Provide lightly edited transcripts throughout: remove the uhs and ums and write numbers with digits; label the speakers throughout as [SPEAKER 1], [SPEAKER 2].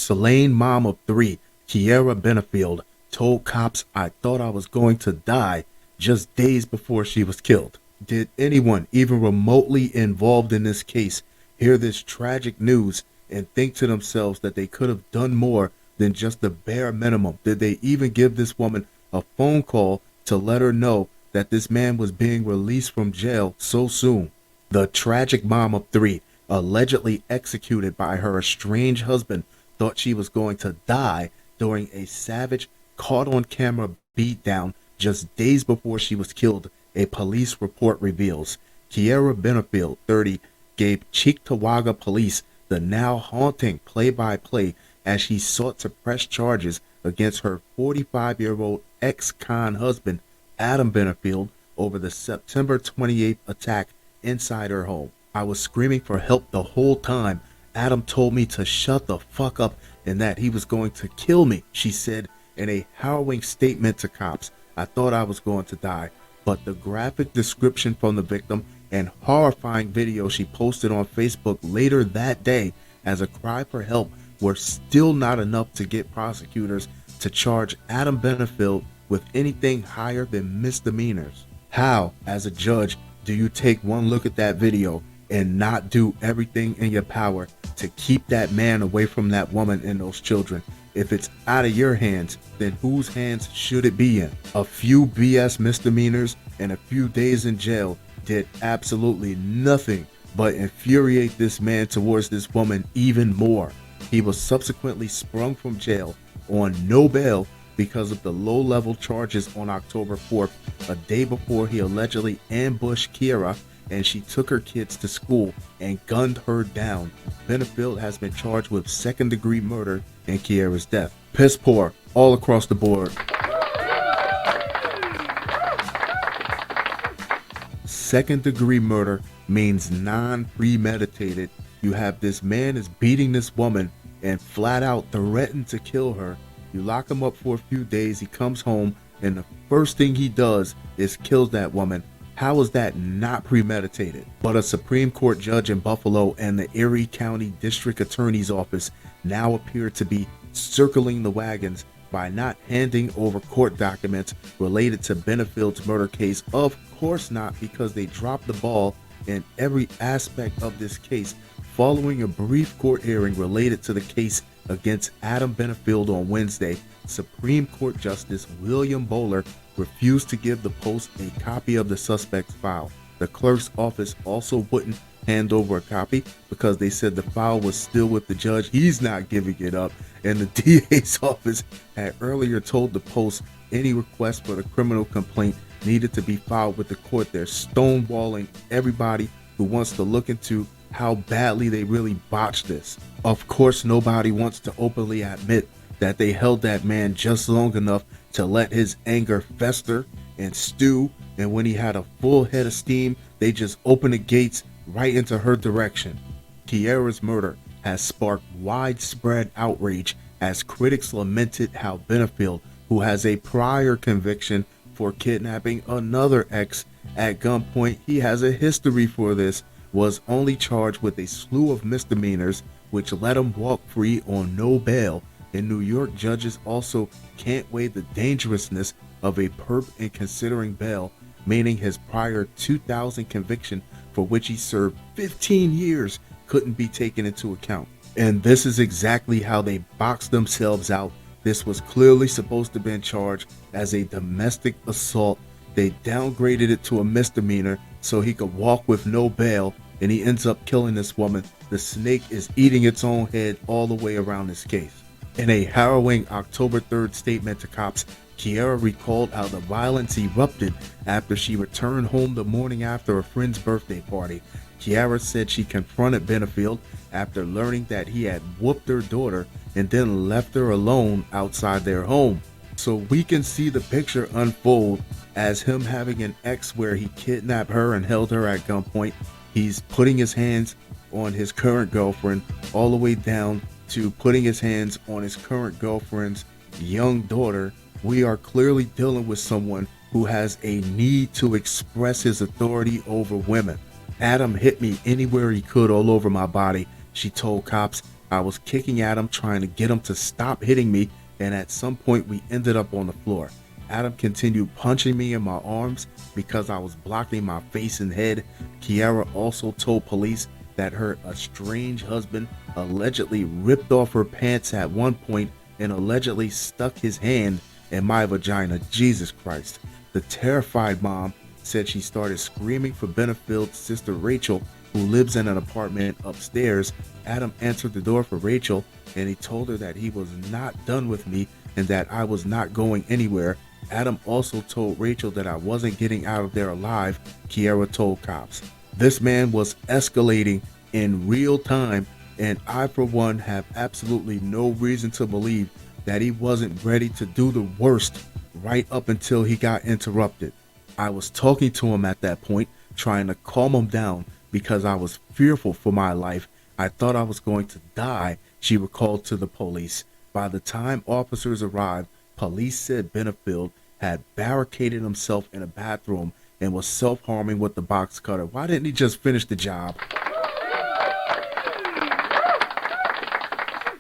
[SPEAKER 1] Slain mom of 3, Keaira Bennefield, told cops, "I thought I was going to die," just days before she was killed. Did anyone even remotely involved in this case hear this tragic news and think to themselves that they could have done more than just the bare minimum? Did they even give this woman a phone call to let her know that this man was being released from jail so soon? The tragic mom of 3, allegedly executed by her estranged husband, thought she was going to die during a savage, caught-on-camera beatdown just days before she was killed, a police report reveals. Keaira Bennefield, 30, gave Cheektowaga police the now haunting play-by-play as she sought to press charges against her 45-year-old ex-con husband, Adam Bennefield, over the September 28th attack inside her home. "I was screaming for help the whole time. Adam told me to shut the fuck up and that he was going to kill me," she said in a harrowing statement to cops. "I thought I was going to die." But the graphic description from the victim and horrifying video she posted on Facebook later that day as a cry for help were still not enough to get prosecutors to charge Adam Bennefield with anything higher than misdemeanors. How, as a judge, do you take one look at that video and not do everything in your power to keep that man away from that woman and those children? If it's out of your hands, then whose hands should it be in? A few BS misdemeanors and a few days in jail did absolutely nothing but infuriate this man towards this woman even more. He was subsequently sprung from jail on no bail because of the low-level charges on October 4th, a day before he allegedly ambushed Keaira and she took her kids to school and gunned her down. Bennefield has been charged with second-degree murder in Keaira's death. Piss poor all across the board. Second-degree murder means non-premeditated. You have this man is beating this woman and flat out threatened to kill her. You lock him up for a few days, he comes home, and the first thing he does is kills that woman. How is that not premeditated? But a Supreme Court judge in Buffalo and the Erie County District Attorney's Office now appear to be circling the wagons by not handing over court documents related to Bennefield's murder case. Of course not, because they dropped the ball in every aspect of this case. Following a brief court hearing related to the case against Adam Bennefield on Wednesday, Supreme Court Justice William Bowler refused to give the Post a copy of the suspect's file. The clerk's office also wouldn't hand over a copy because they said the file was still with the judge. He's not giving it up. And the DA's office had earlier told the Post any request for the criminal complaint needed to be filed with the court. They're stonewalling everybody who wants to look into how badly they really botched this. Of course, nobody wants to openly admit that they held that man just long enough to let his anger fester and stew, and when he had a full head of steam, they just opened the gates right into her direction. Keaira's murder has sparked widespread outrage as critics lamented how Bennefield, who has a prior conviction for kidnapping another ex at gunpoint, he has a history for this, was only charged with a slew of misdemeanors which let him walk free on no bail. And New York judges also can't weigh the dangerousness of a perp in considering bail, meaning his prior 2000 conviction, for which he served 15 years, couldn't be taken into account. And this is exactly how they boxed themselves out. This was clearly supposed to have been charged as a domestic assault. They downgraded it to a misdemeanor so he could walk with no bail, and he ends up killing this woman. The snake is eating its own head all the way around this case. In a harrowing October 3rd statement to cops, Keaira recalled how the violence erupted after she returned home the morning after a friend's birthday party. Keaira said she confronted Bennefield after learning that he had whooped her daughter and then left her alone outside their home. So we can see the picture unfold as him having an ex where he kidnapped her and held her at gunpoint. He's putting his hands on his current girlfriend, all the way down to putting his hands on his current girlfriend's young daughter. We are clearly dealing with someone who has a need to express his authority over women. Adam hit me anywhere he could all over my body, she told cops. I was kicking Adam, trying to get him to stop hitting me, and at some point we ended up on the floor. Adam continued punching me in my arms because I was blocking my face and head. Keaira also told police that her estranged husband allegedly ripped off her pants at one point and allegedly stuck his hand in my vagina. Jesus Christ. The terrified mom said she started screaming for Bennefield's sister Rachel, who lives in an apartment upstairs. Adam answered the door for Rachel, and he told her that he was not done with me and that I was not going anywhere. Adam also told Rachel that I wasn't getting out of there alive, Keaira told cops. This man was escalating in real time, and I for one have absolutely no reason to believe that he wasn't ready to do the worst right up until he got interrupted. I was talking to him at that point, trying to calm him down because I was fearful for my life. I thought I was going to die, she recalled to the police. By the time officers arrived, police said Bennefield had barricaded himself in a bathroom and was self-harming with the box cutter. Why didn't he just finish the job?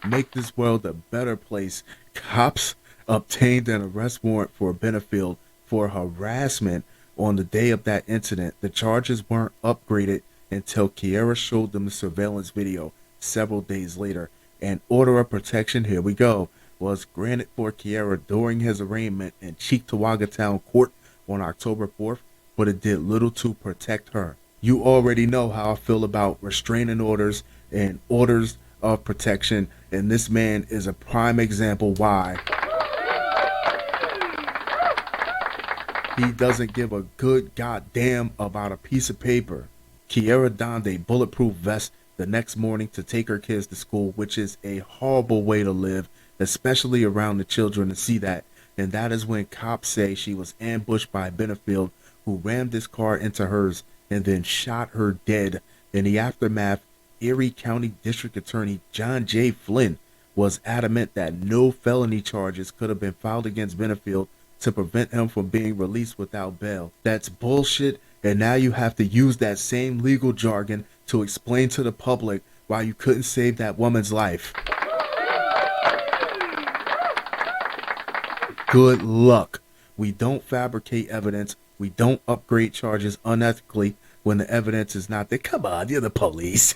[SPEAKER 1] Make this world a better place. Cops obtained an arrest warrant for Bennefield for harassment on the day of that incident. The charges weren't upgraded until Keaira showed them the surveillance video several days later. An order of protection, here we go, was granted for Keaira during his arraignment in Cheektowaga Town Court on October 4th, but it did little to protect her. You already know how I feel about restraining orders and orders of protection, and this man is a prime example why he doesn't give a good goddamn about a piece of paper. Keaira donned a bulletproof vest the next morning to take her kids to school, which is a horrible way to live, especially around the children to see that. And that is when cops say she was ambushed by Bennefield, who rammed his car into hers and then shot her dead. In the aftermath, Erie County District Attorney John J. Flynn was adamant that no felony charges could have been filed against Bennefield to prevent him from being released without bail. That's bullshit, and now you have to use that same legal jargon to explain to the public why you couldn't save that woman's life. Good luck. We don't fabricate evidence. We don't upgrade charges unethically when the evidence is not there. Come on, you're the police.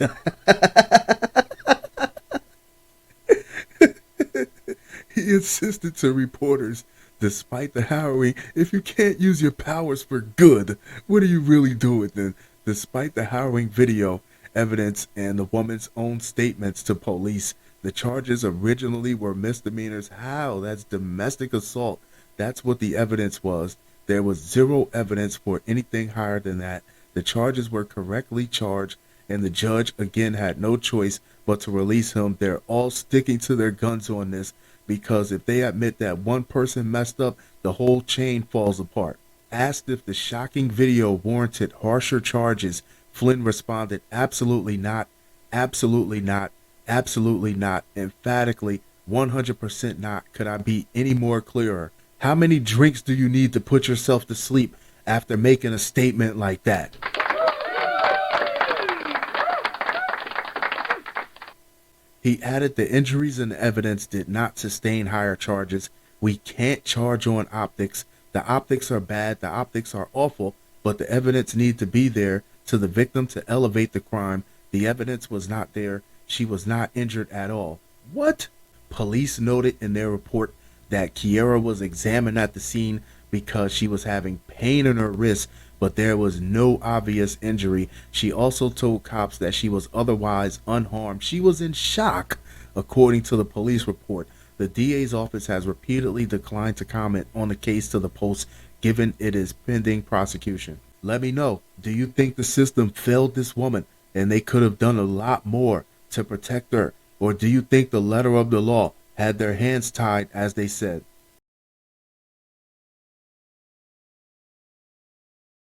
[SPEAKER 1] He insisted to reporters, despite the harrowing, if you can't use your powers for good, what are you really doing then? Despite the harrowing video evidence and the woman's own statements to police, the charges originally were misdemeanors. How? That's domestic assault. That's what the evidence was. There was zero evidence for anything higher than that. The charges were correctly charged, and the judge again had no choice but to release him. They're all sticking to their guns on this, because if they admit that one person messed up, the whole chain falls apart. Asked if the shocking video warranted harsher charges, Flynn responded, absolutely not, absolutely not, absolutely not, emphatically, 100% not. Could I be any more clearer? How many drinks do you need to put yourself to sleep after making a statement like that? He added the injuries and the evidence did not sustain higher charges. We can't charge on optics. The optics are bad. The optics are awful, but the evidence needs to be there to the victim to elevate the crime. The evidence was not there. She was not injured at all. What? Police noted in their report that Keaira was examined at the scene because she was having pain in her wrist, but there was no obvious injury. She also told cops that she was otherwise unharmed. She was in shock, according to the police report. The DA's office has repeatedly declined to comment on the case to the Post, given it is pending prosecution. Let me know, do you think the system failed this woman and they could have done a lot more to protect her? Or do you think the letter of the law had their hands tied, as they said?